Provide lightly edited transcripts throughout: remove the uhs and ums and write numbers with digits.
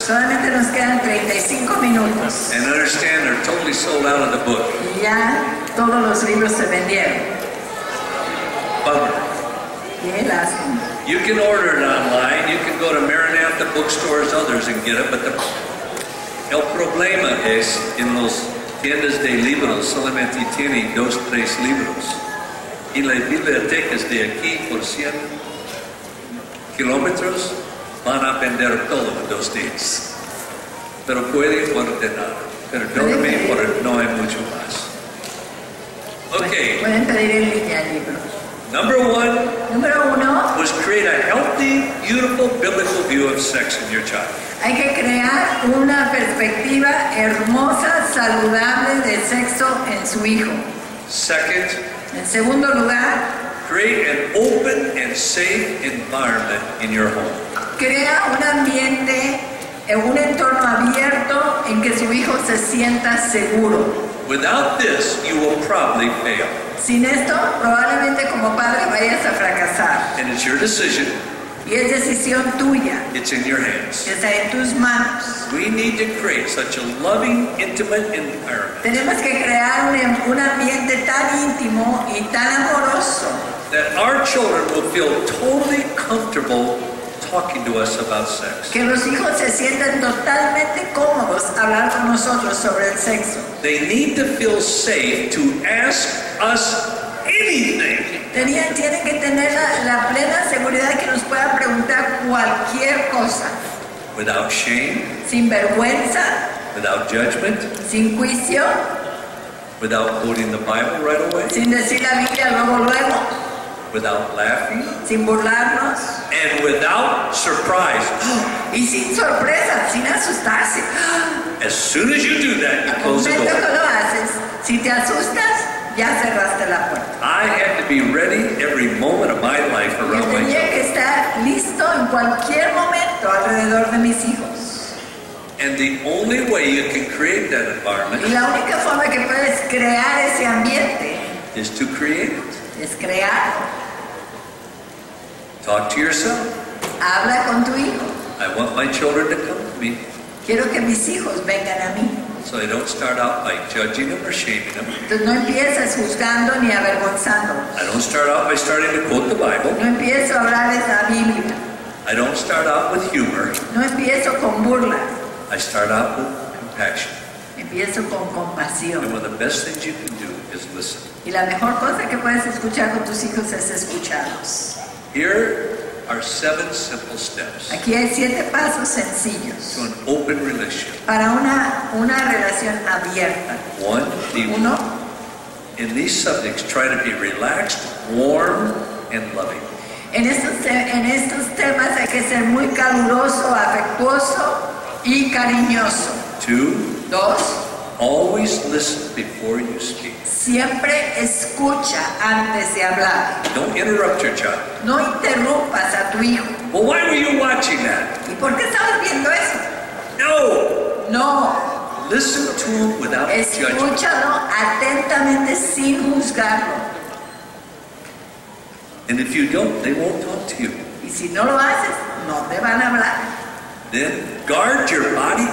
Solamente nos quedan 35 minutos. And understand they're totally sold out of the book. Y ya todos los libros se vendieron. Bummer. Qué lástima. You can order it online. You can go to Maranatha bookstores, others, and get it. But el problema es en los tiendas de libros solamente tienen 2 o 3 libros. Y las bibliotecas de aquí por 100 kilómetros van a vender todo en 2 días. Pero pueden ordenar. Perdóname, porque no hay mucho más. Okay. Pueden pedir en línea el libro. Número 1 was create a healthy, beautiful, biblical view of sex in your child. Hay que crear una perspectiva hermosa, saludable de sexo en su hijo. Second, En segundo lugar, create an open and safe environment in your home. crea un ambiente, un entorno abierto en que su hijo se sienta seguro. Without this, you will probably fail. Sin esto, probablemente como padre vayas a fracasar. And it's your decision. Y es decisión tuya. It's in your hands. Está en tus manos. We need to create such a loving, intimate environment Tenemos que crear un ambiente tan íntimo y tan amoroso that our children will feel totally comfortable talking to us about sex. que los hijos se sientan totalmente cómodos a hablar con nosotros sobre el sexo. They need to feel safe to ask us anything. Tienen que tener la plena seguridad de que nos puedan preguntar cualquier cosa, Without shame, sin vergüenza, without judgment, sin juicio, without quoting the Bible right away, sin decir la Biblia luego, without laughing, sin burlarnos and without surprise. y sin sorpresa, sin asustarse. As soon as you do that, you Al close the momento que door. lo haces, si te asustas, ya cerraste la puerta. I had to be ready every moment of my life Yo around my tenía children. que estar listo en cualquier momento alrededor de mis hijos. And the only way you can create that Y environment la única forma que puedes crear ese ambiente is to create it. es crear. Talk to yourself. Habla con tu hijo. I want my children to come to me, Quiero que mis hijos vengan a mí. so I don't start out by judging them or shaming them. Entonces no empieces juzgando ni avergonzándolos. I don't start out by starting to quote the Bible. No empiezo a hablarles la Biblia. I don't start out with humor. No empiezo con burlas. I start out with compassion. Empiezo con compasión. And one of the best things you can do is listen. Y la mejor cosa que puedes escuchar con tus hijos es escucharlos. Here are 7 simple steps Aquí hay 7 pasos sencillos to an open relationship. para una relación abierta. 1, be 1. in these subjects, try to be relaxed, warm, and loving. En estos temas hay que ser muy caluroso, afectuoso y cariñoso. 2, 2. always listen before you speak. Siempre escucha antes de hablar. Don't interrupt your child. No interrumpas a tu hijo. Well, why were you watching that? ¿Y por qué estabas viendo eso? No! No. Listen to him without judgment. Escúchalo atentamente sin juzgarlo. And if you don't, they won't talk to you. Y si no lo haces, no te van a hablar. Then guard your body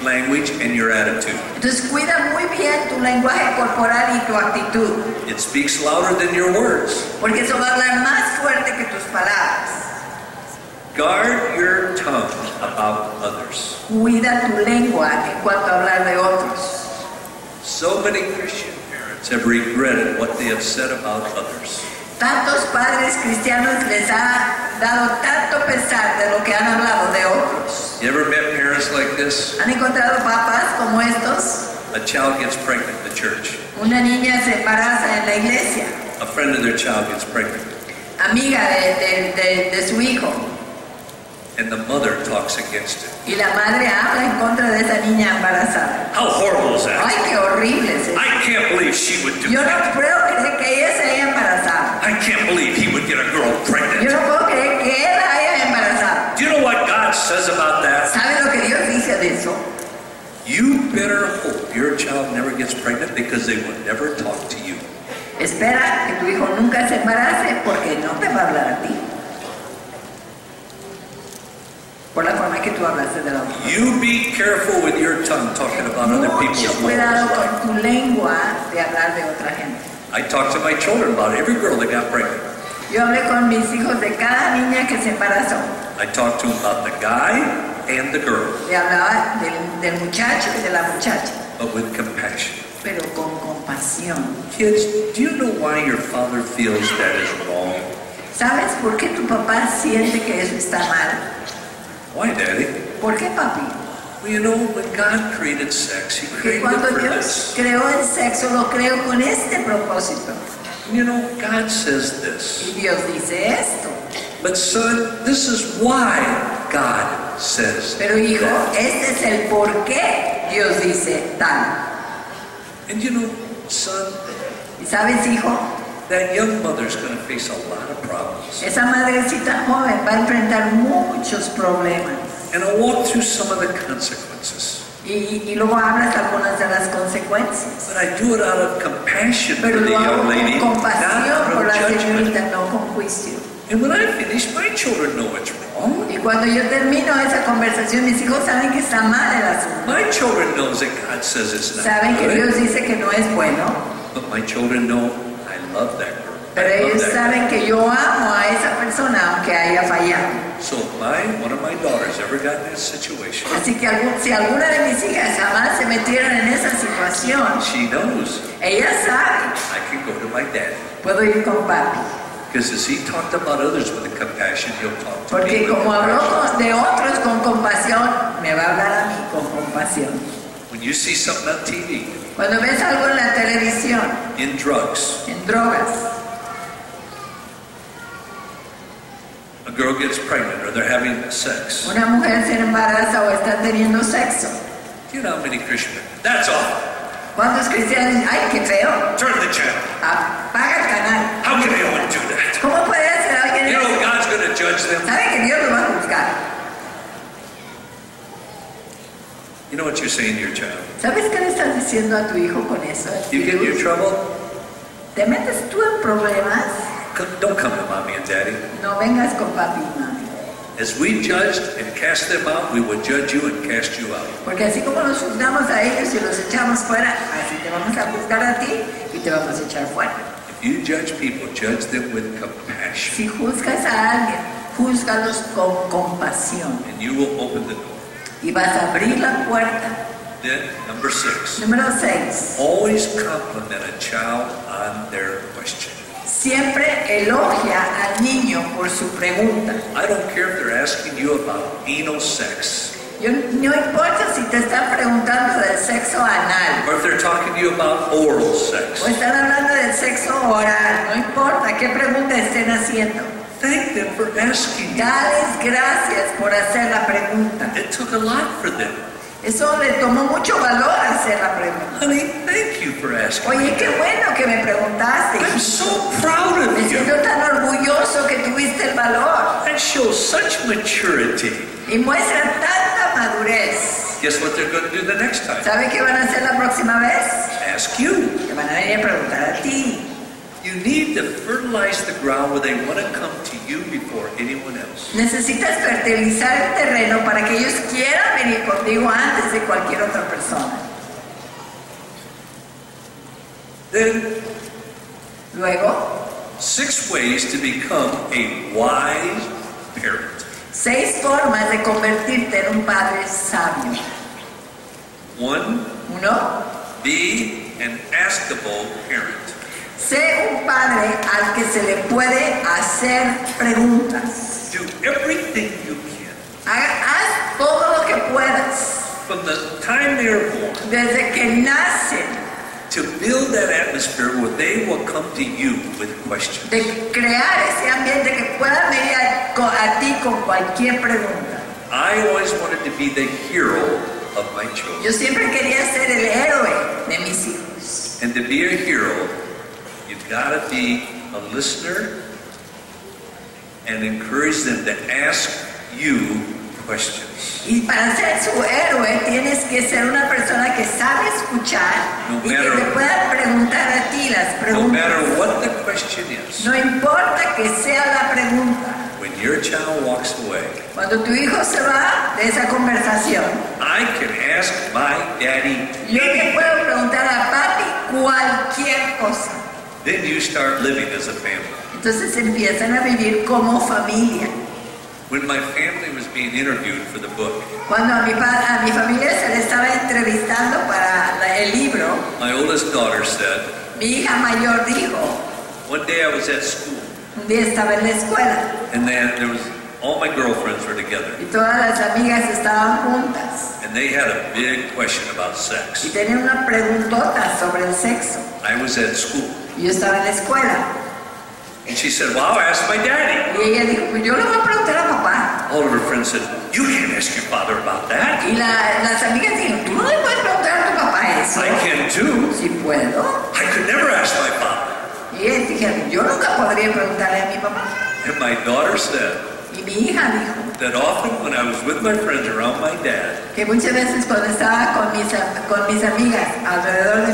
language and your attitude. Entonces cuida muy bien tu lenguaje corporal y tu actitud, It speaks louder than your words. porque eso va a hablar más fuerte que tus palabras. Guard your tongue about others. Cuida tu lengua en cuanto a hablar de otros. So many Christian parents have regretted what they have said about others. Tantos padres cristianos les ha dado tanto pesar de lo que han hablado de otros. You ever met parents like this? ¿Han encontrado papás como estos? A child gets pregnant in the church. Una niña se embaraza en la iglesia, A friend of their child gets pregnant. amiga de su hijo, And the mother talks against it. y la madre habla en contra de esa niña embarazada. How horrible is that? ¡Ay, qué horrible es eso! I can't believe she would do Yo no that. puedo creer que ella se haya embarazado. I can't believe he would get a girl Yo pregnant. no puedo creer que él la haya embarazado. Do you know what God says about that? ¿Sabe lo que Dios dice de eso? You better hope your child never gets pregnant because they will never talk to you. Espera que tu hijo nunca se embarace porque no te va a hablar a ti. Por la forma que tú hablaste de la otra. You be careful with your tongue talking about other people's Mucho cuidado mothers. con tu lengua de hablar de otra gente. I talk to my children about every girl that got pregnant. Yo hablé con mis hijos de cada niña que se embarazó. I talk to them about the guy and the girl, Le hablaba del muchacho y de la muchacha, but with compassion. pero con compasión. Kids, do you know why your father feels that is wrong? ¿Sabes por qué tu papá siente que eso está mal? Why, Daddy? ¿Por qué, papi? Well, you know, when God created sex, He Porque created cuando it for Dios this. creó el sexo, lo creó con este propósito. You know, God says this. Y Dios dice esto. But son, this is why God says Pero hijo, that. este es el por qué Dios dice tal. And you know, son, ¿Y sabes, hijo? that young mother's going to face a lot of problems. Esa madrecita joven va a enfrentar muchos problemas. And I'll walk through some of the consequences. Y luego hablas algunas de las consecuencias. But I do it out of compassion for Pero the lo hago young lady, con not compasión out por of la judgment. señorita, no con juicio. And when I finish, my children know it's wrong. Y cuando yo termino esa conversación, mis hijos saben que está mal el asunto. My children knows that God says it's not Saben que good. Dios dice que no es bueno. But my children know I love that girl. Pero I love ellos that saben que yo amo a esa persona aunque haya fallado. girl. So if one of my daughters ever got in that situation, Así que si alguna de mis hijas jamás se metieron en esa situación, she knows ella sabe, I can go to my daddy. puedo ir con papi. Because as he talked about others with compassion, he'll talk to me Porque with como habló compassion. de otros con compasión, me va a hablar a mí con compasión. When you see something on TV, Cuando ves algo en la televisión, in drugs, en drogas, a girl gets pregnant or they're having sex. una mujer se embaraza o está teniendo sexo, Do you know how many Christians? That's all. ¿cuántos cristianos dicen, ay, qué feo, Turn the channel. apaga el canal? How can anyone do that? ¿Cómo puede hacer alguien You know eso? God's going to judge them. Sabe que Dios lo va a juzgar. You know what you're saying to your child? ¿Sabes qué le estás diciendo a tu hijo con eso? You get in your trouble, ¿Te metes tú en problemas? don't come to mommy and daddy. No vengas con papi y mami. As we judged and cast them out, we would judge you and cast you out. Porque así como los juzgamos a ellos y los echamos fuera, así te vamos a juzgar a ti y te vamos a echar fuera. If you judge people, judge them with compassion, Si juzgas a alguien, júzgalos con compasión and you will open the door. y vas a abrir la puerta. Then, number 6, Número 6. always compliment a child on their question. Siempre elogia al niño por su pregunta. I don't care if they're asking you about anal sex, No importa si te están preguntando del sexo anal or if they're talking to you about oral sex. o están hablando del sexo oral, no importa qué pregunta estén haciendo. Thank them for asking you. Dales gracias por hacer la pregunta. It took a lot for them. Eso le tomó mucho valor hacer la pregunta. Honey, thank you for asking. Oye, qué bueno que me preguntaste. I'm so proud Me of you. siento tan orgulloso que tuviste el valor That shows such maturity. y muestra tanta madurez. Guess what they're going to do the next time? ¿Sabe qué van a hacer la próxima vez? Ask you. Te van a venir a preguntar a ti. You need to fertilize the ground where they want to come to you before anyone else. Necesitas fertilizar el terreno para que ellos quieran venir contigo antes de cualquier otra persona. Then, Luego, 6 ways to become a wise parent. 6 formas de convertirte en un padre sabio. 1, 1. be an askable parent. Sé un padre al que se le puede hacer preguntas. Do everything you can. Haz todo lo que puedas From the time they are born, desde que nacen, to build that atmosphere where they will come to you with questions. de crear ese ambiente que puedan venir a ti con cualquier pregunta. I always wanted to be the hero of my children. Yo siempre quería ser el héroe de mis hijos. And to be a hero, you've got to be a listener and encourage them to ask you questions. Y para ser su héroe tienes que ser una persona que sabe escuchar y que te pueda preguntar a ti las No preguntas. matter what the question is, No importa que sea la pregunta. when your child walks away, Cuando tu hijo se va de esa conversación, I can ask my daddy yo le anything. puedo preguntar a papi cualquier cosa. Then you start living as a family. Entonces empiezan a vivir como familia. When my family was being interviewed for the book, Cuando a mi familia se le estaba entrevistando para el libro, my oldest daughter said, mi hija mayor dijo, one day I was at school, un día estaba en la escuela and then there was all my girlfriends were together, y todas las amigas estaban juntas and they had a big question about y sex. tenían una preguntota sobre el sexo. I was at school, Y yo estaba en la escuela and she said, well, I'll ask my daddy. y ella dijo, pues yo le voy a preguntar a papá. All of her friends said, you can't ask your father about that. Y las amigas dijeron, tú no le puedes preguntar a tu papá eso. I can too. Sí puedo. I could never ask my father. Y ellas dijeron, yo nunca podría preguntarle a mi papá. And my daughter said Y mi hija dijo that often when I was with my friends around my dad, que muchas veces cuando estaba con mis amigas alrededor de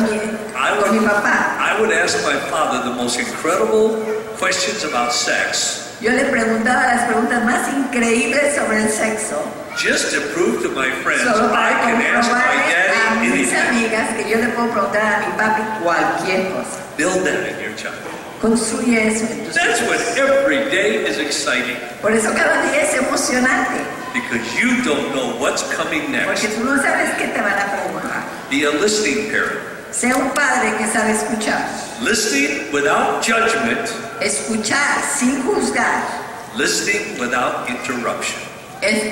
con mi papá, I would ask my father the most incredible questions about sex, yo le preguntaba las preguntas más increíbles sobre el sexo, just to prove to my friends solo I para can ask my comprobarle a daddy mis anything. amigas que yo le puedo preguntar a mi papi cualquier cosa. Build that in your child. Construye eso en tus That's hijos. what every day is exciting, Por eso cada día es emocionante, because you don't know what's coming porque next. tú no sabes qué te van a preguntar. Be a listening parent. Sea un padre que sabe escuchar. Listening without judgment, Escuchar sin juzgar. listening without interruption.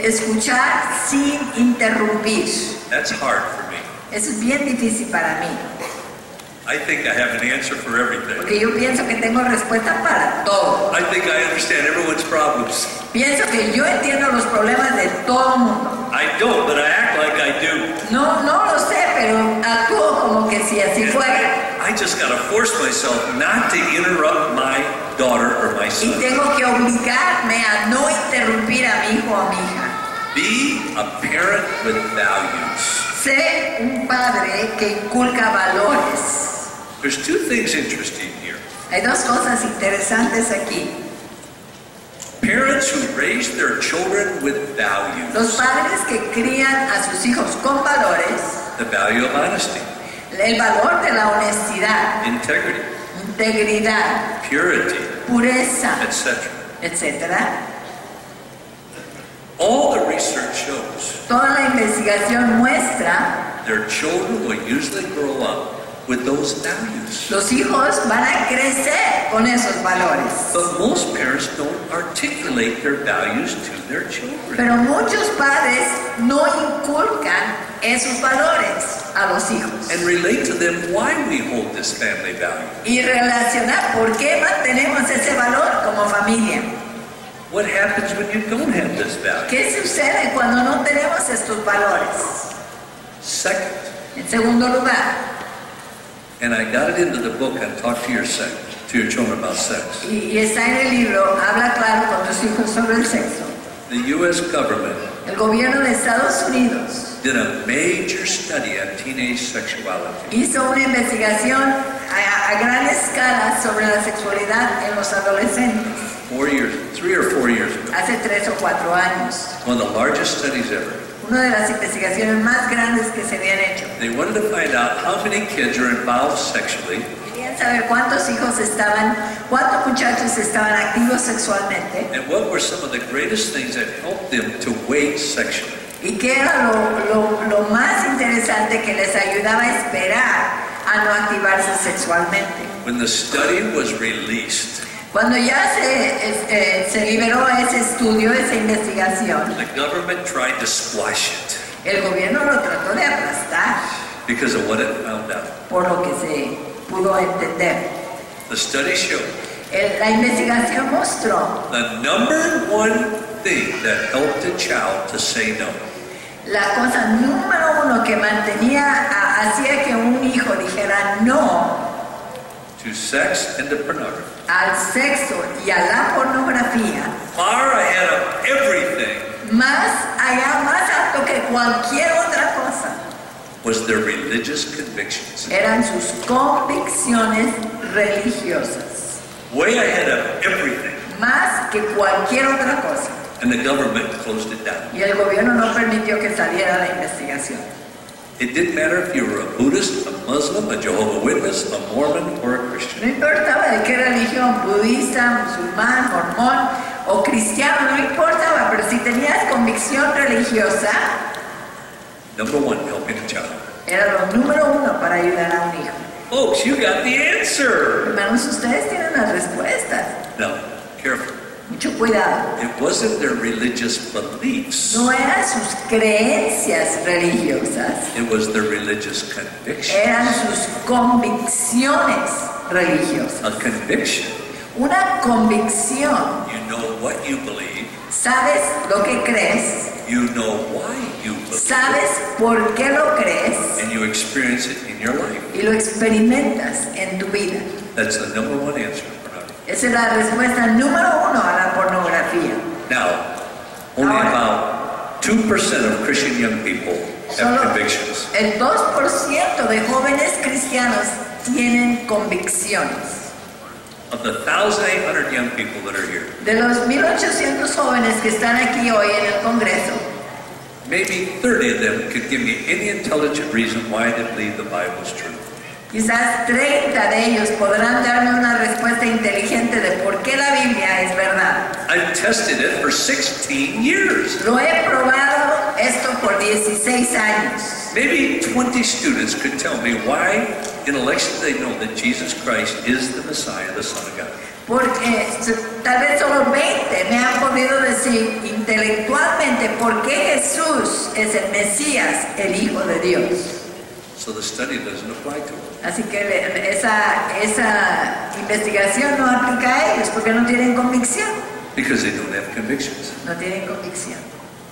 Escuchar sin interrumpir. That's hard for me. Eso es bien difícil para mí, I think I have an answer for everything. porque yo pienso que tengo respuesta para todo. I think I understand everyone's problems. Pienso que yo entiendo los problemas de todo el mundo. I don't, but I act like I do. No lo sé, pero actúo como que si así fuera. I just gotta force myself not to interrupt my daughter or my Y son. tengo que obligarme a no interrumpir a mi hijo o a mi hija. Be a parent with values. Sé un padre que inculca valores. There's two things interesting here. Hay dos cosas interesantes aquí. Parents who raise their children with values. Los padres que crían a sus hijos con valores, The value of honesty, el valor de la honestidad, integrity, integridad, purity, pureza, etc. etc. All the research shows Toda la investigación muestra their children will usually grow up with those values. los hijos van a crecer con esos valores. But most parents don't articulate their values to their children. Pero muchos padres no inculcan esos valores a los hijos. And relate to them why we hold this family value. Y relacionar por qué mantenemos ese valor como familia. What happens when you don't have this value? ¿Qué sucede cuando no tenemos estos valores? Second, En segundo lugar, and I got it into the book and talk to your children about sex. y está en el libro, habla claro con tus hijos sobre el sexo. The U.S. government El gobierno de Estados Unidos did a major study on teenage sexuality. hizo una investigación a gran escala sobre la sexualidad en los adolescentes 3 or 4 years ago. hace 3 o 4 años. One of the largest studies ever. Una de las investigaciones más grandes que se habían hecho. They wanted to find out how many kids are involved sexually Querían saber cuántos muchachos estaban activos sexualmente and what were some of the greatest things that helped them to wait sexually. y qué era lo más interesante que les ayudaba a esperar a no activarse sexualmente. When the study was released, Cuando ya se liberó ese estudio, esa investigación, the government tried to squash it el gobierno lo trató de aplastar because of what it found out. por lo que se pudo entender. The study showed La investigación mostró the number one thing that helped a child to say no la cosa número uno que hacía que un hijo dijera no to sex and to pornography, al sexo y a la pornografía, far ahead of everything, más alto que cualquier otra cosa, was their religious convictions. eran sus convicciones religiosas. Way ahead of everything. más que cualquier otra cosa. And the government closed it down. Y el gobierno no permitió que saliera la investigación. It didn't matter if you were a Buddhist, a Muslim, a Jehovah's Witness, a Mormon, or a Christian. No importaba de qué religión, budista, musulmán, mormón o cristiano, no importaba, pero si tenías convicción religiosa, Number one, helping a child. era lo número uno para ayudar a un hijo. Folks, you got the answer. Hermanos, ustedes tienen las respuestas. Now, careful. Mucho cuidado. It wasn't their religious beliefs. No eran sus creencias religiosas, It was their religious conviction. eran sus convicciones religiosas. A conviction. Una convicción. You know what you believe. Sabes lo que crees, You know why you believe. sabes por qué lo crees And you experience it in your life. y lo experimentas en tu vida. That's the number one answer. Esa es la respuesta número uno a la pornografía. Now, only Ahora. about 2% of Christian young people have Solo convictions. el 2% de jóvenes cristianos tienen convicciones. Of the 1,800 young people that are here, De los 1,800 jóvenes que están aquí hoy en el Congreso, maybe 30 of them could give me any intelligent reason why they believe the Bible is true. quizás 30 de ellos podrán darme una respuesta inteligente de por qué la Biblia es verdad. I've tested it for 16 years. Lo he probado esto por 16 años. Maybe 20 students could tell me why intellectually they know that Jesus Christ is the Messiah, the Son of God. Porque tal vez solo 20 me han podido decir intelectualmente por qué Jesús es el Mesías, el Hijo de Dios. So the study doesn't apply to them. Así que esa investigación no aplica a ellos porque no tienen convicción. Because they don't have convictions. No tienen convicción.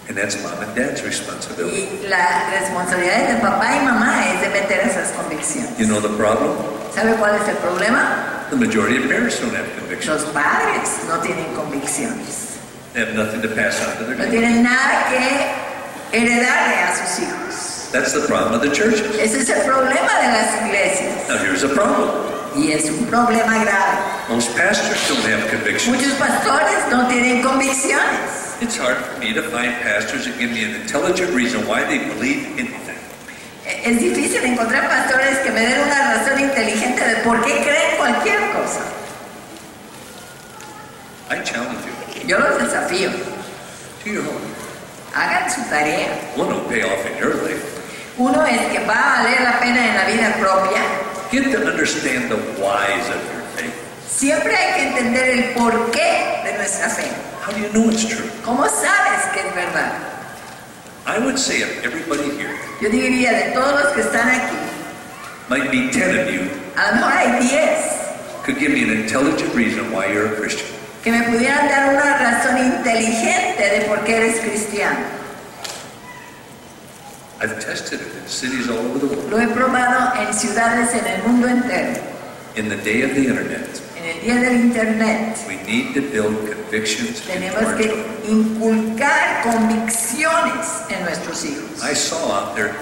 And that's mom and dad's responsibility. Y la responsabilidad de papá y mamá es de meter esas convicciones. You know the problem? ¿Sabe cuál es el problema? The majority of parents don't have convictions. Los padres no tienen convicciones. They have nothing to pass on to their No kids. tienen nada que heredarle a sus hijos. That's the problem of the churches. Ese es el problema de las iglesias. Now here's a problem. Y es un problema grave. Most pastors don't have convictions. Muchos pastores no tienen convicciones. It's hard for me to find pastors that give me an intelligent reason why they believe anything. Es difícil encontrar pastores que me den una razón inteligente de por qué creen cualquier cosa. I challenge you. Yo los desafío. Do your homework. Hagan su tarea. One will pay off in your life. Uno es que va a valer la pena en la vida propia. Get to understand the whys of your faith. Siempre hay que entender el porqué de nuestra fe. How do you know it's true? ¿Cómo sabes que es verdad? I would say of everybody here, Yo diría de todos los que están aquí, might be 10 of you a lo mejor hay 10 could give me an intelligent reason why you're a Christian. que me pudieran dar una razón inteligente de por qué eres cristiano. I've tested it in cities all over the world. Lo he probado en ciudades en el mundo entero. In the day of the internet, En el día del internet we need to build convictions into tenemos our que children. inculcar convicciones en nuestros hijos. I saw out there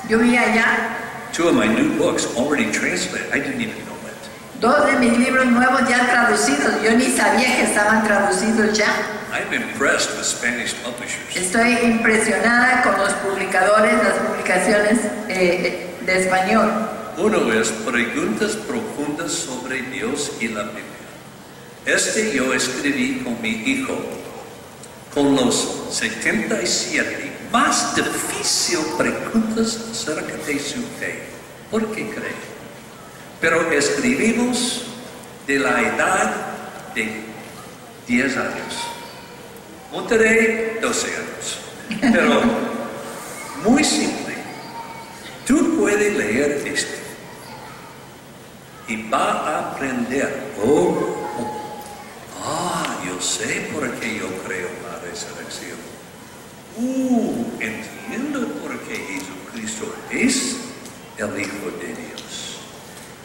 Yo vi allá 2 of my new books already translated. I didn't even know it. 2 de mis libros nuevos ya traducidos. Yo ni sabía que estaban traducidos ya. I'm impressed with Spanish publishers. Estoy impresionada con los publicadores, las publicaciones de español. Uno es Preguntas Profundas sobre Dios y la Biblia. Yo escribí con mi hijo con los 77 más difíciles preguntas acerca de su fe. ¿Por qué cree? Pero escribimos de la edad de 10 años. Monterrey, 12 años. Pero muy simple. Tú puedes leer esto y va a aprender. Yo sé por qué yo creo en la resurrección. Entiendo por qué Jesucristo es el Hijo de Dios.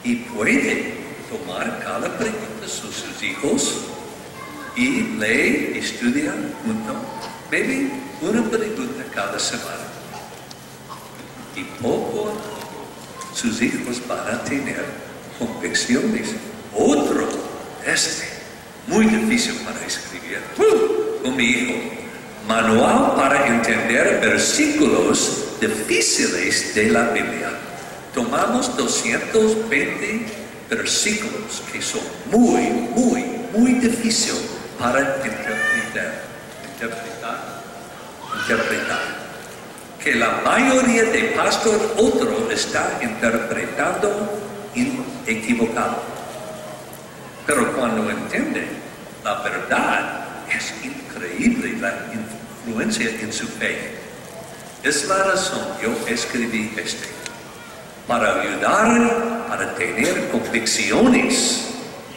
Y puede tomar cada pregunta de sus hijos y leer, estudiar junto, maybe una pregunta cada semana. Y poco a poco sus hijos van a tener convicciones. muy difícil para escribir. Con mi hijo. Manual para entender versículos difíciles de la Biblia. Tomamos 220 versículos que son muy difíciles para interpretar. Que la mayoría de pastores otros está interpretando equivocado. Pero cuando entiende la verdad, es increíble la influencia en su fe. Es la razón yo escribí para ayudar a tener convicciones,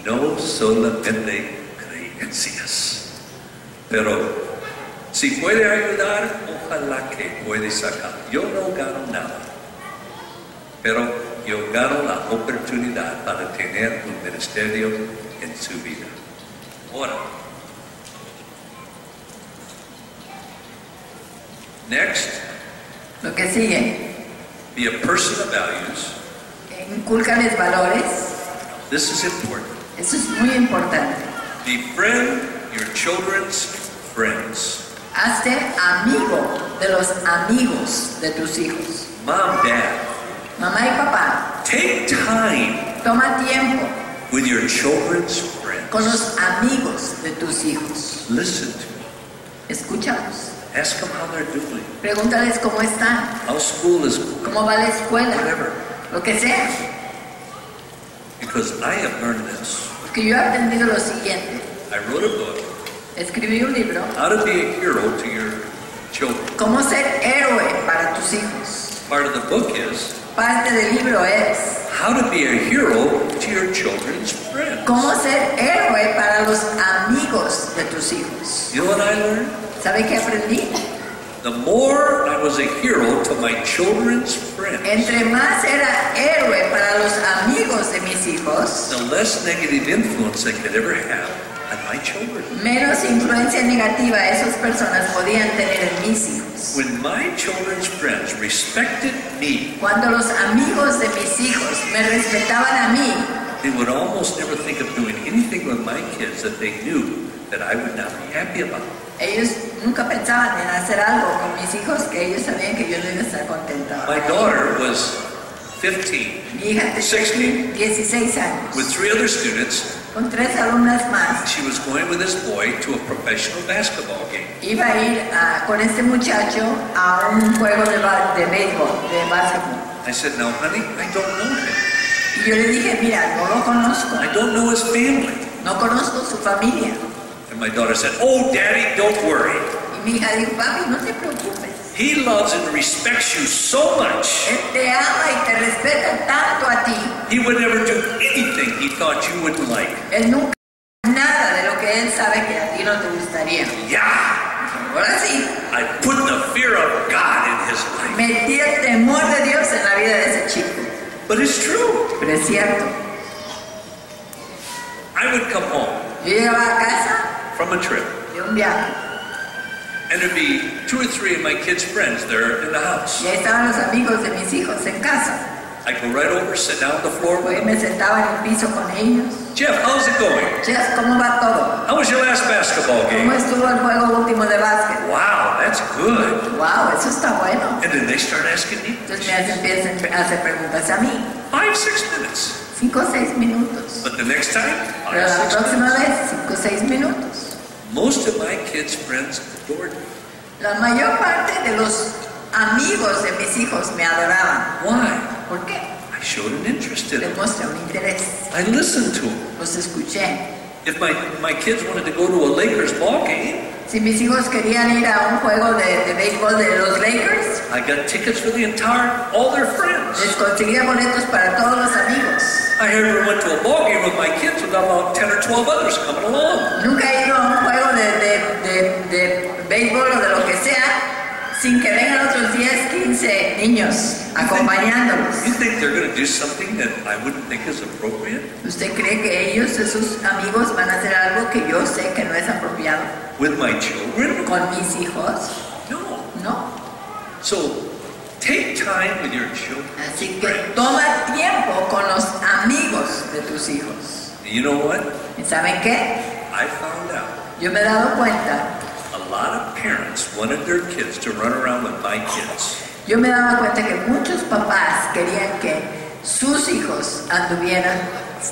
no solamente creencias. Pero si puede ayudar, ojalá que puede sacar. Yo no gano nada, pero yo gano la oportunidad para tener un ministerio en su vida. Ahora, next, Lo que sigue, be a person of values. incúlcales valores. This is important. Eso es muy importante. Befriend your children's friends. Hazte amigo de los amigos de tus hijos. Mom, dad, Mamá y papá, take time toma tiempo with your children's friends. con los amigos de tus hijos. Listen to them. Escúchalos. Ask them how they're doing. Pregúntales cómo están, How school is going. cómo va la escuela, Whatever. lo que sea. Because I have learned this. Porque yo he aprendido lo siguiente. I wrote a book, Escribí un libro, How to Be a Hero to Your Children. cómo ser héroe para tus hijos. Part of the book is Parte del libro es How to Be a Hero to Your Children's Friends. cómo ser héroe para los amigos de tus hijos. You know what I learned? ¿Sabe qué aprendí? The more I was a hero to my children's friends, Entre más era héroe para los amigos de mis hijos, the less negative influence I could ever have on my children. menos influencia negativa esas personas podían tener en mis hijos. When my children's friends respected me, Cuando los amigos de mis hijos me respetaban a mí, they would almost never think of doing anything with my kids that they knew that I would not be happy about. ellos nunca pensaban en hacer algo con mis hijos que ellos sabían que yo no iba a estar contenta. My daughter was 15 Mi hija tenía 16 años, with 3 other students. con 3 alumnas más. She was going with this boy to a professional basketball game. Iba a ir con este muchacho a un juego de béisbol, de básquetbol. I said, "Now, honey, I don't know him. Y yo le dije, mira, no lo conozco, I don't know his family." no conozco su familia. And my daughter said, "Oh, Daddy, don't worry. Y mi hija dijo, papi, no te preocupes. He loves and respects you so much. Él te ama y te respeta tanto a ti. He would never do anything he thought you wouldn't like." Él nunca hace nada de lo que él sabe que a ti no te gustaría. Yeah, Ahora sí, I put the fear of God in his life. metí el temor de Dios en la vida de ese chico. But it's true. Pero es cierto. I would come home Yo llegaba a casa from a trip, de un viaje and there'd be 2 or 3 of my kids' friends there in the house. y ahí estaban los amigos de mis hijos en casa. I'd go right over, sit down on the floor. Pues me sentaba en el piso con ellos. "Jeff, how's it going? Jeff, ¿cómo va todo? How was your last basketball ¿Cómo game?" estuvo el juego último de básquet? "Wow, that's good." Wow, eso está bueno. And then they start asking me Entonces me empiezan a hacer preguntas a mí. 5-6 minutes. 5 o 6 minutos. But the next time, Pero la 5-6 próxima minutes. vez, 5 o 6 minutos. Most of my kids' friends adored me. La mayor parte de los amigos de mis hijos me adoraban. Why? ¿Por qué? I showed an interest in them. Demostré un interés. I listened to them. Los escuché. If my kids wanted to go to a Lakers ball game, Si mis hijos querían ir a un juego de béisbol de los Lakers, I got tickets for all their friends. les conseguía boletos para todos los amigos. I ever went to a ball game with my kids with about 10 or 12 others coming along. Nunca he ido a un juego de béisbol o de lo que sea sin que vengan otros 10, 15 niños acompañándolos. You think they're going to do something that I wouldn't think is appropriate? ¿Usted cree que ellos, esos amigos, van a hacer algo que yo sé que no es apropiado With my children? con mis hijos? No. No. So, take time with your children. Así que toma tiempo con los amigos de tus hijos. And you know what? ¿Y saben qué? I found out Yo me he dado cuenta, a lot of parents wanted their kids to run around with my kids. yo me daba cuenta que muchos papás querían que sus hijos anduvieran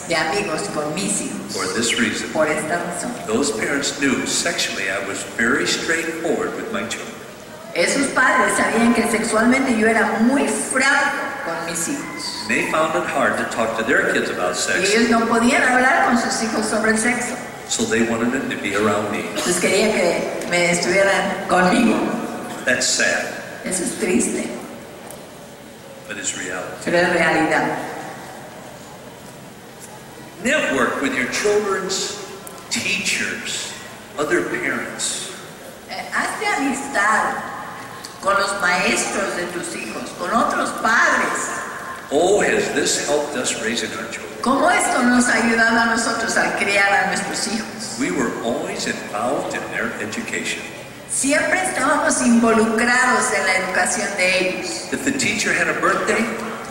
de amigos con mis hijos. For this reason, Por esta razón. those parents knew sexually I was very straightforward with my children. Esos padres sabían que sexualmente yo era muy franco con mis hijos. And they found it hard to talk to their kids about Y sex, ellos no podían hablar con sus hijos sobre el sexo. so they wanted them to be around me. Entonces querían que me estuvieran conmigo. That's sad, Eso es triste, but it's reality. pero es realidad. Network with your children's teachers, other parents. Hazte amistad con los maestros de tus hijos, con otros padres. Oh, has this helped us raising our children? ¿Cómo esto nos ha ayudado a nosotros al criar a nuestros hijos? We were always involved in their education. Siempre estábamos involucrados en la educación de ellos. If the teacher had a birthday,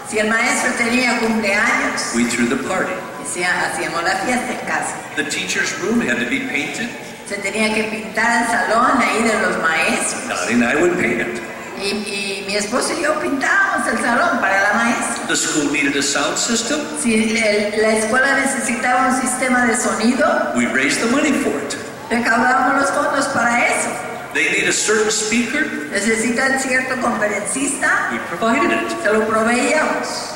Si el maestro tenía cumpleaños, we threw the party. hacíamos la fiesta en casa. The teacher's room had to be painted. Se tenía que pintar el salón ahí de los maestros. Dottie and I would paint it. Y mi esposo y yo pintábamos el salón para la maestra. The school needed a sound system. Si la escuela necesitaba un sistema de sonido, We raised the money for it. recaudábamos los fondos para eso. They need a certain speaker. Necesitan cierto conferencista, We provided it. se lo proveíamos.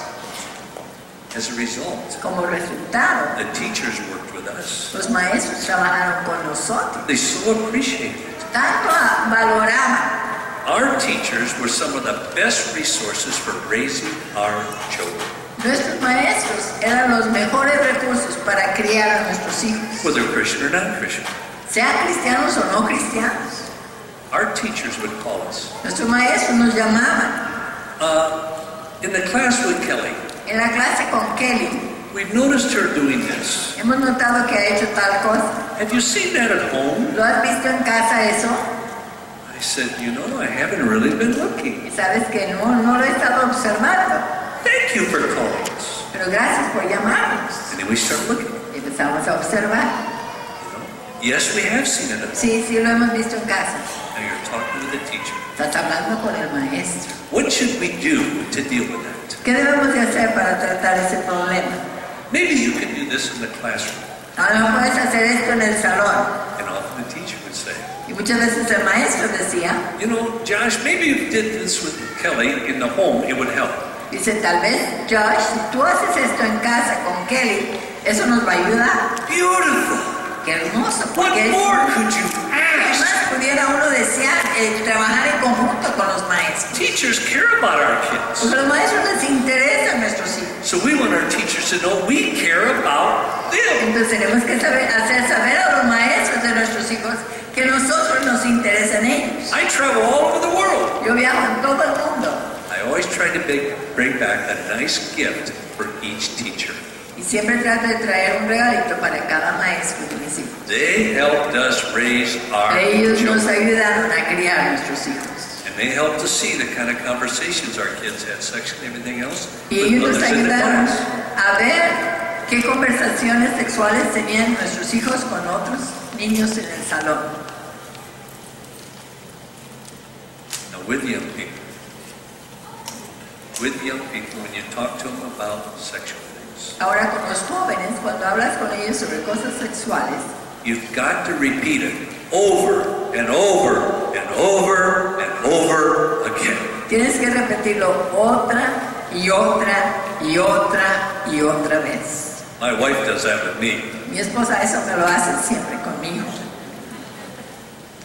As a result, Como resultado, the teachers worked with us. los maestros trabajaron con nosotros. They so appreciated it. Tanto valoraban. Our teachers were some of the best resources for raising our children, Nuestros maestros eran los mejores recursos para criar a nuestros hijos, whether Christian or non-Christian. sean cristianos o no cristianos. Our teachers would call us. Nuestros maestros nos llamaban. In the class with Kelly, En la clase con Kelly, we've noticed her doing this. hemos notado que ha hecho tal cosa. Have you seen that at home? ¿Lo has visto en casa eso? I said, you know, I haven't really been looking. Y sabes que no lo he estado observando. Thank you for calling us. Pero gracias por llamarnos. And then we start looking. Y empezamos a observar. Yes, we have seen it. Sí, sí lo hemos visto en casa. Now you're talking to the teacher. Estás hablando con el maestro. What should we do to deal with that? ¿Qué debemos de hacer para tratar ese problema? Maybe you can do this in the classroom. A lo mejor puedes hacer esto en el salón. And often the teacher would say, Y muchas veces el maestro decía, you know, Josh, maybe if you did this with Kelly in the home, it would help. dice, tal vez, Josh, si tú haces esto en casa con Kelly, eso nos va a ayudar. Beautiful. Qué hermoso, What porque more could you ¿qué ask? más pudiera uno desear trabajar en conjunto con los maestros? Teachers care about our kids. Porque a los maestros les interesan nuestros hijos. So we want our teachers to know we care about them. Entonces tenemos que hacer saber a los maestros de nuestros hijos que nosotros nos interesan ellos. I travel all over the world. Yo viajo en todo el mundo I always try to bring back a nice gift for each teacher. y siempre trato de traer un regalito para cada maestro de mis hijos. They helped us raise our Ellos nos children. ayudaron a criar a nuestros hijos. And they helped us see the kind of conversations our kids had, sex and everything else, Y with ellos nos others in the ayudaron class. a ver qué conversaciones sexuales tenían nuestros hijos con otros niños en el salón. Now with young people, when you talk to them about sexual things, Ahora con los jóvenes, cuando hablas con ellos sobre cosas sexuales, you've got to repeat it over and over and over and over again. tienes que repetirlo otra y otra y otra y otra vez. My wife does that with me. Mi esposa eso me lo hace siempre conmigo.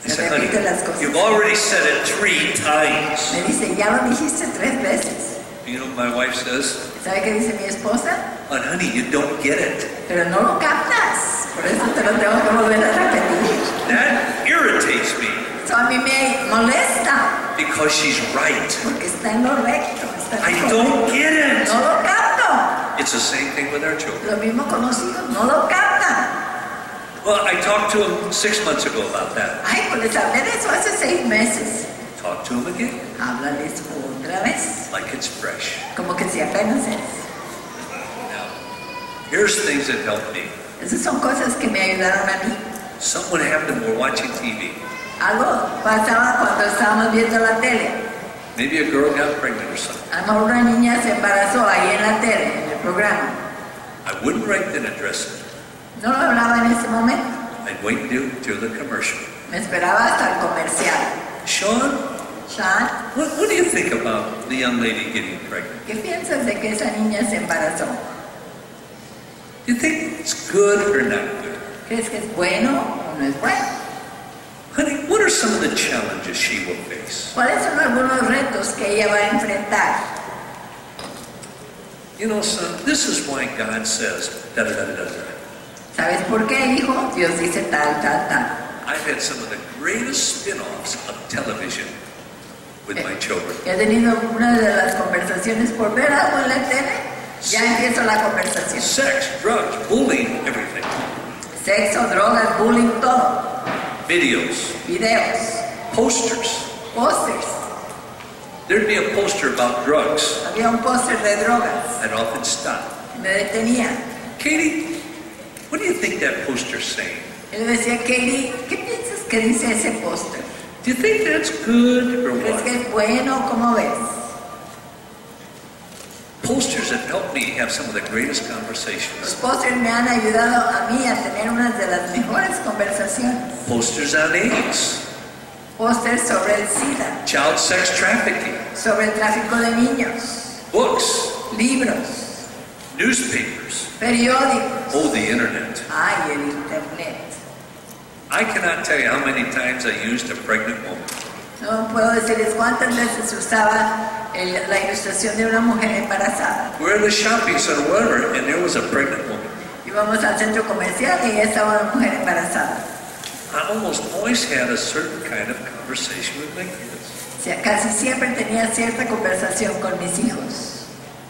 I Me said, honey, repite las cosas. you've already said it 3 times. Me dice, ya lo dijiste 3 veces. You know what my wife says? ¿Sabe qué dice mi esposa? But honey, you don't get it. Pero no lo captas. Por eso te lo tengo que volver a repetir. That irritates me Eso a mí me molesta. because she's right. Porque está en lo recto. Está I en lo don't correcto. get it. No lo capto. It's the same thing with our children. Lo mismo con los hijos. No lo captan. Well, I talked to him 6 months ago about that. Ay, pues les hablé de eso hace 6 meses. Talk to him again, Háblales otra vez. like it's fresh. Como que si apenas es. Now, here's things that helped me. Esas son cosas que me ayudaron a mí. Something happened when we're watching TV. Algo pasaba cuando estábamos viendo la tele. Maybe a girl got pregnant or something. A lo mejor una niña se embarazó ahí en la tele, en el programa. I wouldn't right then address it. No lo hablaba en ese momento. I'd wait until the commercial. Me esperaba hasta el comercial. Sean, Sean, what do you think about the young lady getting pregnant? ¿qué piensas de que esa niña se embarazó? Do you think it's good or not good? ¿Crees que es bueno o no es bueno? Honey, what are some of the challenges she will face? ¿Cuáles son algunos retos que ella va a enfrentar? You know, son, this is why God says, da-da-da-da-da-da. ¿Sabes por qué, hijo? Dios dice tal, tal, tal. I've had some of the greatest spin-offs of television with my children. He tenido una de las conversaciones por ver algo en la tele. Ya empiezo la conversación. Sex, drugs, bullying, everything. Sexo, drogas, bullying, todo. Videos, Videos, posters. pósters. There'd be a poster about drugs. Había un póster de drogas. I'd often stop. Me detenía. Katie, what do you think that poster's saying? Él decía, Katie, ¿qué piensas que dice ese póster? Do you think that's good or ¿Crees what? que es bueno? ¿Cómo ves? Posters have helped me have some of the greatest Los conversations. pósters me han ayudado a mí a tener unas de las mejores conversaciones. Posters on AIDS, Pósters sobre el SIDA, child sex trafficking, sobre el tráfico de niños, books, libros, newspapers, periódicos. oh, the internet. Ay, el internet. I cannot tell you how many times I used a pregnant woman. No puedo decirles cuántas veces usaba la ilustración de una mujer embarazada. We're in the shopping center, whatever, and there was a pregnant woman. Íbamos al centro comercial y ahí estaba una mujer embarazada. I almost always had a certain kind of conversation with my kids. O sea, casi siempre tenía cierta conversación con mis hijos.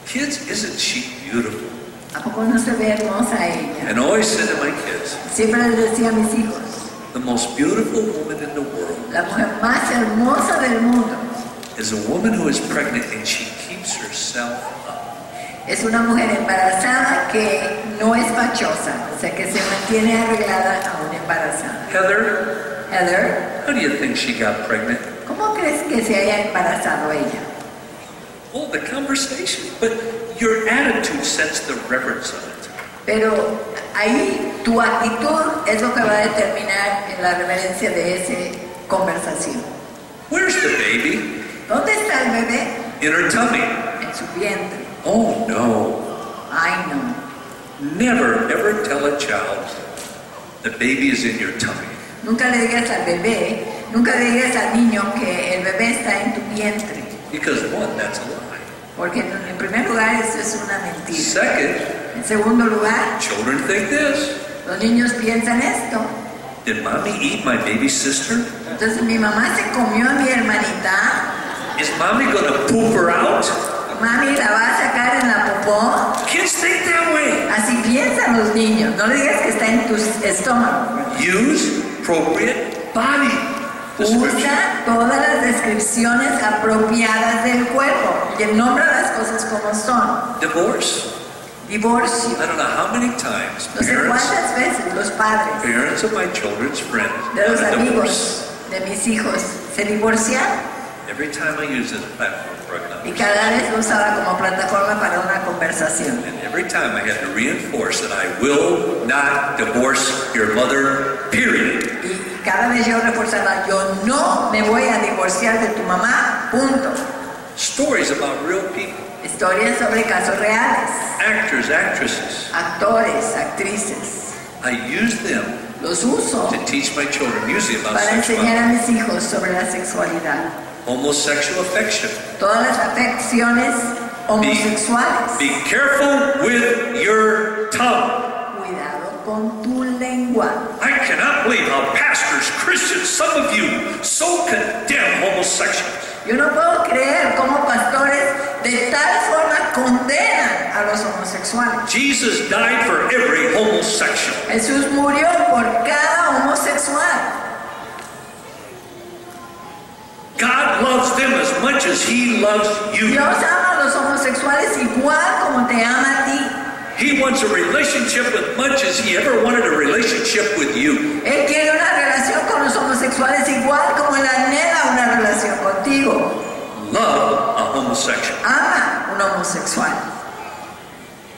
Kids, isn't she beautiful? ¿A poco no se ve hermosa ella? And I always said to my kids, Siempre les decía a mis hijos, the most beautiful woman in the world la mujer más hermosa del mundo is a woman who is pregnant and she keeps herself up. es una mujer embarazada que no es fachosa, o sea, que se mantiene arreglada aún embarazada. Heather, Heather, how do you think she got pregnant? ¿cómo crees que se haya embarazado ella? Oh, the conversation. But your attitude sets the reverence of it. Pero ahí tu actitud es lo que va a determinar en la reverencia de esa conversación. Where's the baby? ¿Dónde está el bebé? In her tummy. En su vientre. Oh no. Ay, no. Never ever tell a child the baby is in your tummy. Nunca le digas al bebé, nunca le digas al niño que el bebé está en tu vientre. Because one, that's a lie. Porque en primer lugar eso es una mentira. Second, En segundo lugar, children think this. los niños piensan esto. Did mommy eat my baby sister? Entonces mi mamá se comió a mi hermanita. Is mommy gonna poop her out? Mami la va a sacar en la popó. Kids think that way. Así piensan los niños. No le digas que está en tu estómago. Use appropriate body description. Usa todas las descripciones apropiadas del cuerpo y nombra las cosas como son. Divorce. Divorcio. I don't know how many times No sé cuántas veces los padres parents of my children's friends de los got a divorce. amigos de mis hijos se divorciaron Every time I use this platform for a y conversation, cada vez lo usaba como plataforma para una conversación. and every time I had to reinforce that I will not divorce your mother, period. Y cada vez yo reforzaba, yo no me voy a divorciar de tu mamá, punto. Stories about real people, Historias sobre casos reales, actors, actresses. actores, actrices. I use them Los uso to teach my children, usually about para enseñar sexuality. a mis hijos sobre la sexualidad. Homosexual affection. Todas las afecciones homosexuales. Be careful with your tongue. Cuidado con tu lengua. I cannot believe how pastors, Christians, some of you, so condemn homosexuals. Yo no puedo creer cómo pastores de tal forma condenan a los homosexuales. Jesus died for every homosexual. Jesús murió por cada homosexual. God loves them as much as He loves you. Dios ama a los homosexuales igual como te ama a ti. He wants a relationship as much as he ever wanted a relationship with you. Él quiere una relación con los homosexuales igual como él anhela una relación contigo. Love a homosexual Ama un homosexual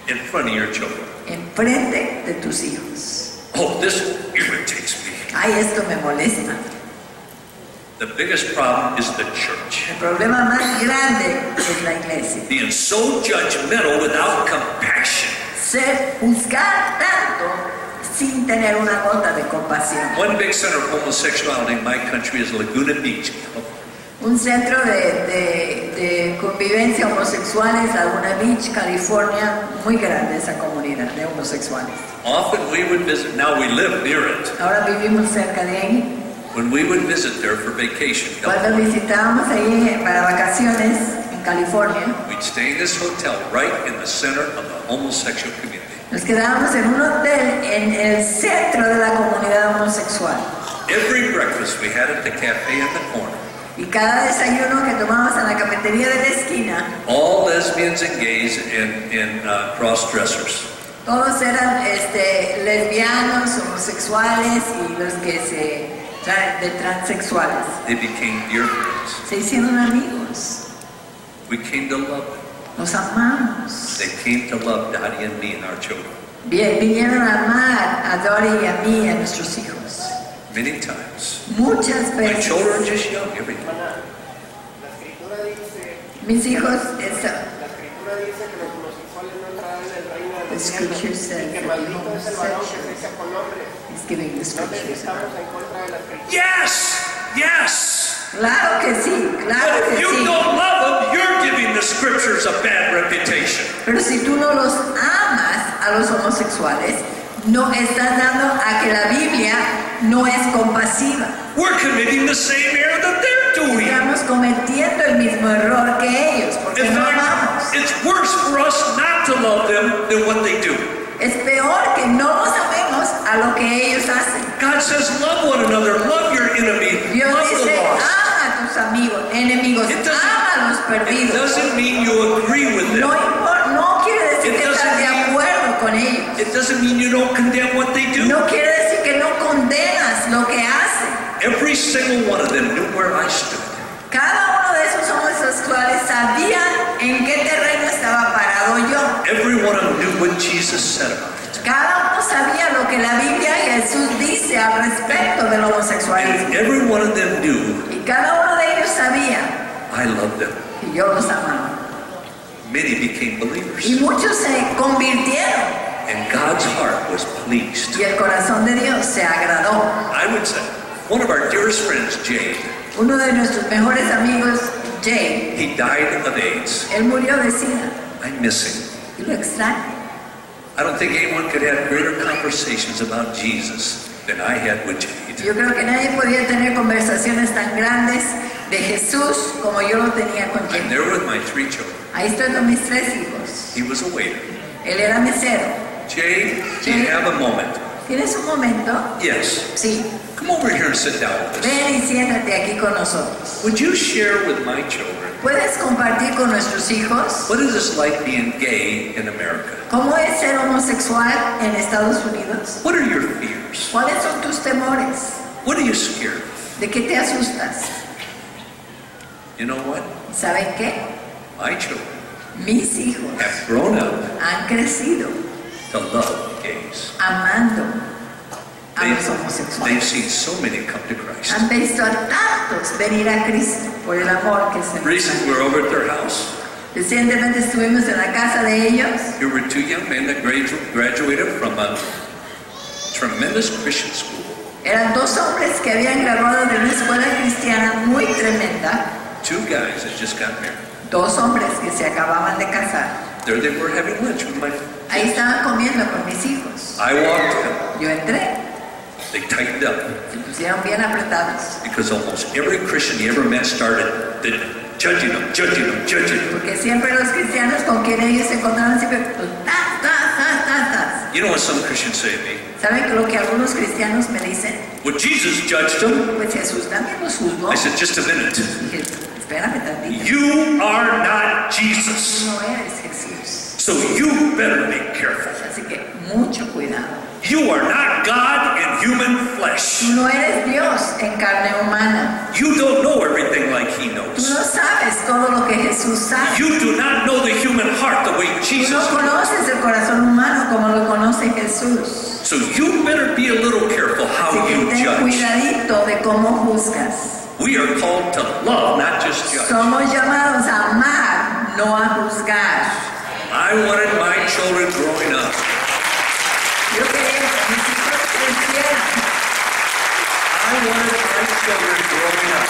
in front of your children. enfrente de tus hijos. Oh, this irritates me. Ay, esto me molesta. The biggest problem is the church. El problema más grande es la iglesia. Being so judgmental without compassion. Juzgar tanto sin tener una gota de compasión. One big center of homosexuality in my country is Laguna Beach, California. Un centro de convivencia homosexual es Laguna Beach, California, muy grande esa comunidad de homosexuales. Often we would visit, now we live near it. Ahora vivimos cerca de ahí. When we would visit there for vacation, Cuando visitábamos ahí para vacaciones en California, we'd stay in this hotel right in the center of the homosexual community. nos quedábamos en un hotel en el centro de la comunidad homosexual. Every breakfast we had at the cafe in the corner. Y cada desayuno que tomábamos en la cafetería de la esquina, All lesbians and gays and cross-dressers. todos eran lesbianos, homosexuales y los que de transexuales. They became dear friends. Se hicieron amigos, We came to love them. los amamos. They came to love Dottie and me and our children. Bien, vinieron a amar a Dory y a mí y a nuestros hijos. Many times. Muchas My veces. children are just young, everything. La escritura dice, Mis hijos, la escritura dice que los homosexuales no entrarán en el reino de The los scripture cielos says y que that maldito es el varón que se homosexuals- echa con hombres. is giving the No scriptures. estamos en contra de la escritura. Yes! Yes! Claro que sí, claro But que if you sí. don't love them, you're giving the scriptures a bad reputation. Pero si tú no los amas a los homosexuales, no estás dando a que la Biblia no es compasiva. We're committing the same error that they're doing. Estamos cometiendo el mismo error que ellos, porque In no fact, amamos. it's worse for us not to love them than what they do. Es peor que no los amemos a lo que ellos hacen. God says, love one another, love your enemy, Dios love the dice, lost. ama a tus amigos, enemigos, It doesn't- ama a los It perdidos. doesn't mean you agree with No, them. no quiere decir It que estás doesn't de mean- acuerdo con ellos. It doesn't mean you don't condemn what they do. No quiere decir que no condenas lo que hacen. Every single one of them knew where I stood. Cada uno de esos homosexuales sabía en qué terreno estaba parado yo. Every one of them knew what Jesus said about it. Cada uno sabía lo que la Biblia y Jesús dice al respecto del homosexualismo. And every one of them knew Y cada uno de ellos sabía I loved them. que yo los amaba. Many became believers. Y muchos se convirtieron. And God's heart was pleased. Y el corazón de Dios se agradó. I would say, one of our dearest friends, Jade, Uno de nuestros mejores amigos, Jay, he died of AIDS. él murió de SIDA. I miss him. Y lo extraño. I don't think anyone could have greater conversations about Jesus than I had with Jade. Yo creo que nadie podía tener conversaciones tan grandes de Jesús como yo lo tenía con I'm Jay. there with my 3 children. Ahí estoy con mis 3 hijos. He was a waiter. Él era mesero. Jade, do you have a moment? ¿Tienes un momento? Yes. Sí. Come over here and sit down with us. Ven y siéntate aquí con nosotros. Would you share with my children ¿Puedes compartir con nuestros hijos what is this like being gay in America? cómo es ser homosexual en Estados Unidos? What are your fears? ¿Cuáles son tus temores? What are you scared of? ¿De qué te asustas? You know what? ¿Saben qué? My children Mis hijos have grown up han crecido to love gays. amando a los They've homosexuales. seen so many come to Christ. Han visto a tantos venir a Cristo por el amor que se nos Recently, da. we're over at their house. Recientemente estuvimos en la casa de ellos. Here were 2 young men that graduated from a tremendous Christian school. Eran 2 hombres que habían graduado de una escuela cristiana muy tremenda. 2 guys that just got married. 2 hombres que se acababan de casar. There they were having lunch with my Ahí estaban comiendo con mis hijos. I walked in. Yo entré. They tightened up Se pusieron bien apretados. because almost every Christian you ever met started judging them. Porque siempre los cristianos con quien ellos se encontraban siempre tas. You know what some Christians say to me? ¿Saben lo que algunos cristianos me dicen? Well, Jesus judged them. Pues Jesús también los juzgó. I said, just a minute. Dije, espérame tantito. You are not Tú Jesus. no eres Jesús. So you better be careful. Así que mucho cuidado. You are not God in human Tú flesh. no eres Dios en carne humana. You don't know everything like He Tú knows. no sabes todo lo que Jesús sabe. You do not know the human heart the way Tú Jesus no knows. conoces el corazón humano como lo conoce Jesús. So you better be a little careful Así how que you ten judge. cuidadito de cómo juzgas. We are called to love, not just judge. Somos llamados a amar, no a juzgar. I wanted my children growing up. Yo quería que mis hijos crecieran. I wanted my children growing up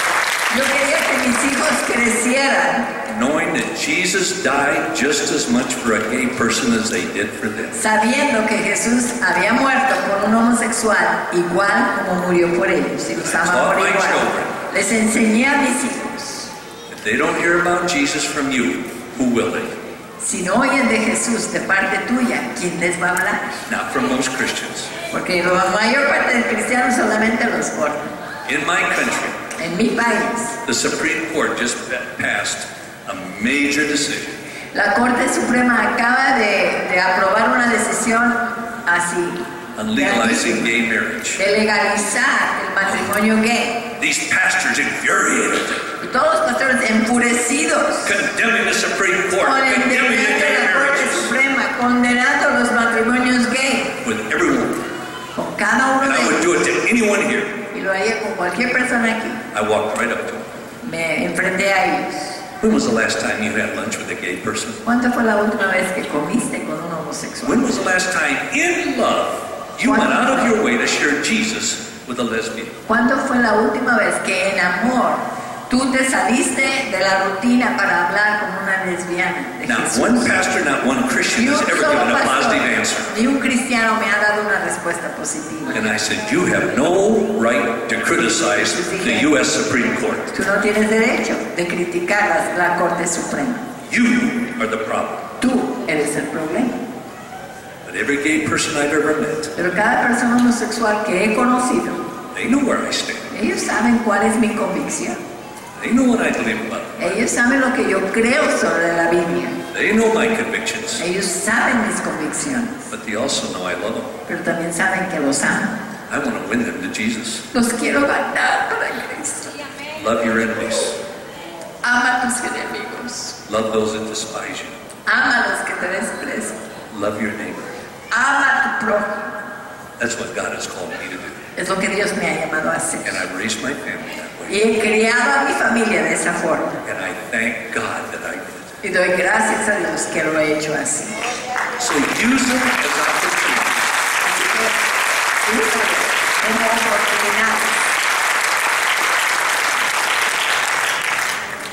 Yo quería que mis hijos crecieran knowing that Jesus died just as much for a gay person as they did for them. sabiendo que Jesús había muerto por un homosexual igual como murió por ellos y los ama por igual. Les enseñé a mis hijos. If they don't hear about Jesus from you, who will they? Si no oyen de Jesús de parte tuya, ¿quién les va a hablar? Not from most Christians. Porque la mayor parte de cristianos solamente los cortan. In my country, En mi país, the Supreme Court just passed a major decision. la Corte Suprema acaba de aprobar una decisión así, On legalizing gay marriage. de legalizar el matrimonio gay. These pastors infuriated, Y todos los pastores enfurecidos, condemning the Supreme Court, condemning the condenando gay a la Corte marriages Suprema, condenando los matrimonios gay, with everyone. con cada uno And de I would ellos. do it to anyone here. Y lo haría con cualquier persona aquí. I walked right up to them. Me enfrenté a ellos. When was the last time you had lunch with a gay person? ¿Cuándo fue la última vez que comiste con un homosexual? When was the last time in love you went out of your way to share Jesus with a lesbian? ¿Cuándo fue la última vez que en amor tú te saliste de la rutina para hablar con una lesbiana de Not Jesús? one pastor, not one Christian Ni un has ever solo given a pastor, positive answer. ni un cristiano me ha dado una respuesta positiva. And I said, you have no right to criticize the U.S. Supreme Court. Tú no tienes derecho de criticar la Corte Suprema. You are the problem. Tú eres el problema. But every gay person I've ever met, Pero cada persona homosexual que he conocido, they know where I stand. ellos saben cuál es mi convicción. They know what I believe about. Ellos saben lo que yo creo sobre la Biblia. They know my convictions. Ellos saben mis convicciones, But they also know I love them. pero también saben que los amo. I want to win them to Jesus. Los quiero ganar para Cristo. Love your enemies. Ama a tus enemigos. Love those that despise you. Ama a los que te desprecian. Love your neighbor. Ama a tu prójimo. That's what God has called me to do. Es lo que Dios me ha llamado a hacer. And I've raised my family that way. Y he criado a mi familia de esa forma. And I thank God that I did. Y doy gracias a Dios que lo he hecho así. So use them as opportunities. Así que, úsalo como oportunidades.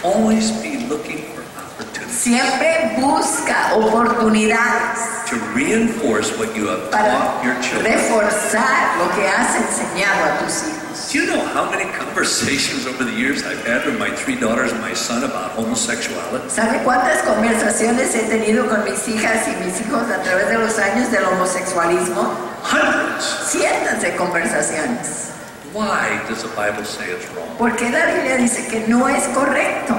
Always be looking for opportunities Siempre busca oportunidades to reinforce what you have para taught your children. reforzar lo que has enseñado a tus hijos. Do you know how many conversations over the years I've had with my 3 daughters and my son about homosexuality? ¿Sabe cuántas conversaciones he tenido con mis hijas y mis hijos a través de los años del homosexualismo? Hundreds. Cientos de conversaciones. Why does the Bible say it's wrong? ¿Por qué la Biblia dice que no es correcto?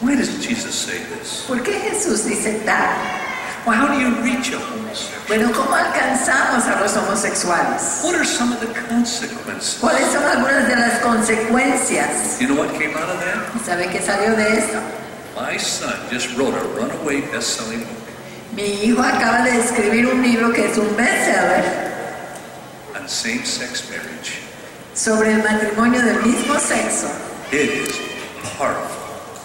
Why does Jesus say this? ¿Por qué Jesús dice tal? Well, how do you reach a homosexual? Bueno, ¿cómo alcanzamos a los homosexuales? What are some of the consequences? ¿Cuáles son algunas de las consecuencias? You know what came out of that? ¿Y sabe qué salió de esto? My son just wrote a runaway best-selling book Mi hijo acaba de escribir un libro que es un bestseller on same-sex marriage. sobre el matrimonio del mismo sexo. It is powerful.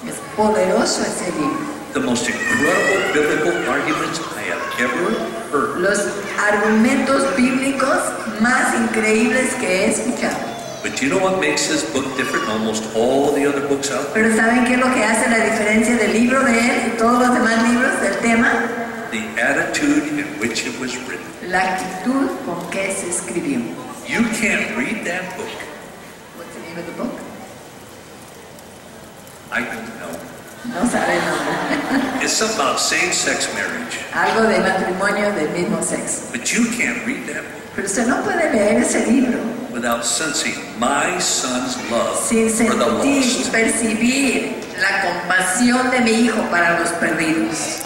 Es poderoso ese libro. The most incredible biblical arguments I have ever heard. Los argumentos bíblicos más increíbles que he escuchado. But you know what makes this book different than almost all the other books out there? Pero ¿saben qué es lo que hace la diferencia del libro de él y todos los demás libros del tema? The attitude in which it was written. La actitud con que se escribió. You can't read that book. What's the name of the book? I don't know. No sabe el nombre. It's about same-sex marriage. Algo de matrimonio del mismo sexo. But you can't read that book Pero usted no puede leer ese libro without sensing my son's love sin for the sentir y lost. percibir la compasión de mi hijo para los perdidos.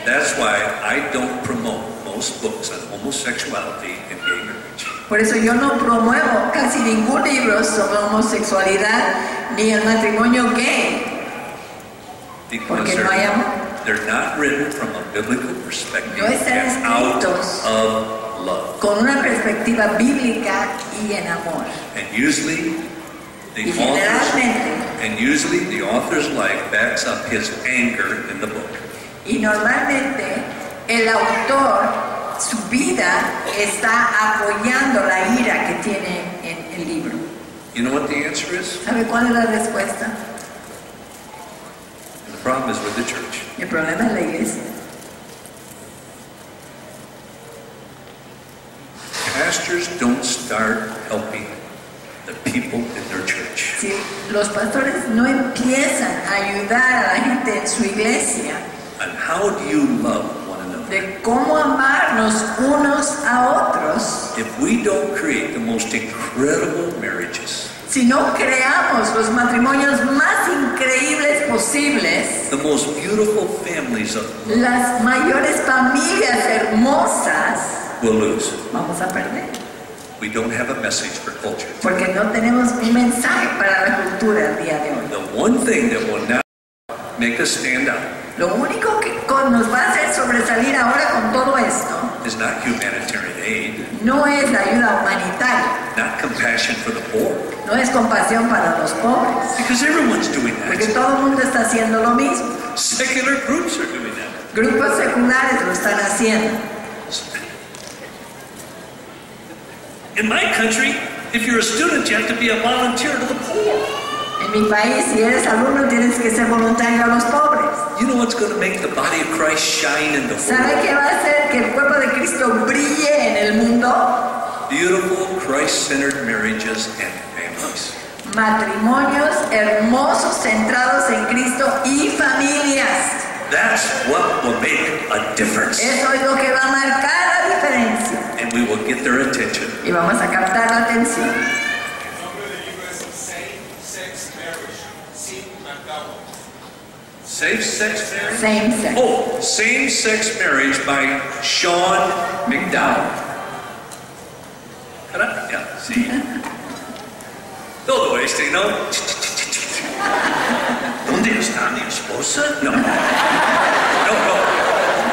That's why I don't promote most books on homosexuality and gay marriage. Por eso yo no promuevo casi ningún libro sobre homosexualidad ni el matrimonio gay. Because Porque no hay amor. they're not written from a biblical perspective No están and out escritos of love. con una perspectiva bíblica y en amor. And usually Y generalmente, the author's life backs up his anger in the book. y normalmente el autor, su vida está apoyando la ira que tiene en el libro. You know what the answer is? ¿Sabe cuál es la respuesta? And the problem is with the church. El problema es la iglesia. Pastors don't start helping the people in their church. Si los pastores no empiezan a ayudar a la gente en su iglesia And how do you love one another? de cómo amarnos unos a otros, If we don't create the most incredible marriages, si no creamos los matrimonios más increíbles posibles, the most beautiful families of las mayores familias hermosas, will lose. vamos a perder. We don't have a message for culture. Porque no tenemos un mensaje para la cultura el día de hoy. The one thing that will not make us stand out Lo único que nos va a hacer sobresalir ahora con todo esto is not humanitarian aid, no es la ayuda humanitaria, not compassion for the poor, no es compasión para los pobres, because everyone's doing porque that. todo el mundo está haciendo lo mismo. Secular groups are doing that. Grupos seculares lo están haciendo. In my country, if you're a student, you have to be a volunteer to the poor. En mi país, si eres alumno, tienes que ser voluntario a los pobres. You know what's going to make the body of Christ shine in the ¿Sabe world? qué va a hacer que el cuerpo de Cristo brille en el mundo? Beautiful, Christ-centered marriages and families. Matrimonios hermosos, centrados en Cristo y familias. That's what will make a difference. Eso es lo que va a marcar la diferencia. And we will get their attention. Y vamos a captar la atención. El nombre del libro es Same-Sex Marriage, sin macabro. Safe-sex marriage? Same sex. Oh, Same-Sex Marriage by Sean McDowell. Caramba, ya, sí. Todo esto, ¿no? ¿Dónde está mi esposa? No. No.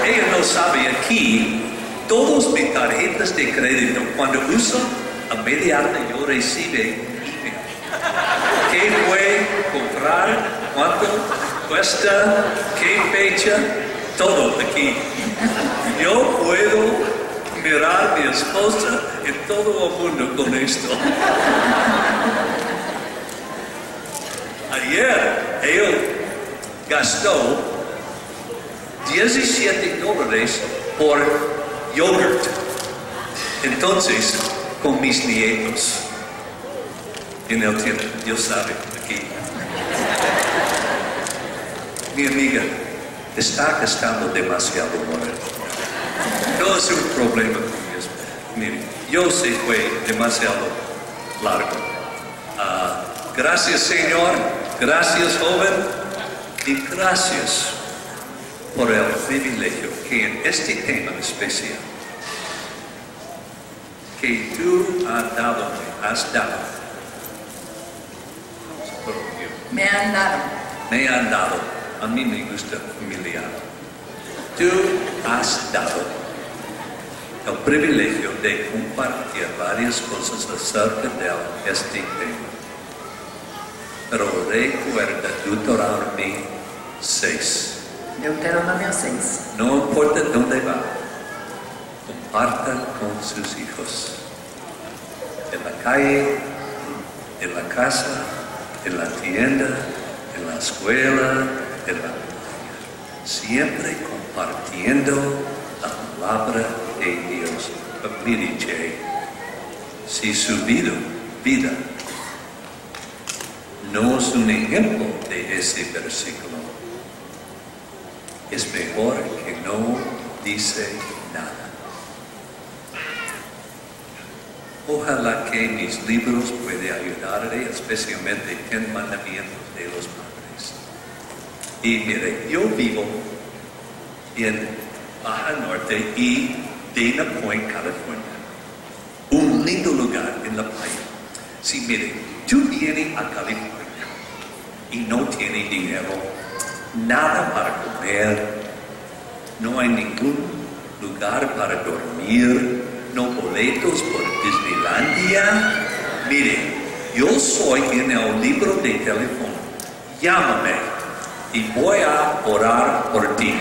Ella no sabe aquí. Todas mis tarjetas de crédito, cuando uso, inmediatamente yo recibe email. ¿Qué fue comprar? ¿Cuánto cuesta? ¿Qué fecha? Todo aquí. Yo puedo mirar a mi esposa en todo el mundo con esto. Ayer él gastó $17 por yogurt. Entonces, con mis nietos. En el tiempo, Dios sabe, aquí. Mi amiga está gastando demasiado dinero. No es un problema con eso. Mire, yo sé fue demasiado largo. Gracias, Señor. Gracias, joven. Y gracias por el privilegio que en este tema especial que tú has dado, Me han dado. me han dado, a mí me gusta familiar. Tú has dado el privilegio de compartir varias cosas acerca de este tema. Pero recuerda Deuteronomio 6. Deuteronomio 6. No importa dónde va, compartan con sus hijos. En la calle, en la casa, en la tienda, en la escuela, en la playa. Siempre compartiendo la palabra de Dios. Mire, Jay, si su vida no es un ejemplo de ese versículo, es mejor que no dice nada. Ojalá que mis libros puedan ayudarle, especialmente en mandamientos de los padres. Y mire, yo vivo en Baja Norte y Dana Point, California. Un lindo lugar en la playa. Si mire, tú vienes a California y no tienes dinero, nada para comer, no hay ningún lugar para dormir, no boletos por Disneylandia. Mire, yo soy en el libro de teléfono. Llámame y voy a orar por ti.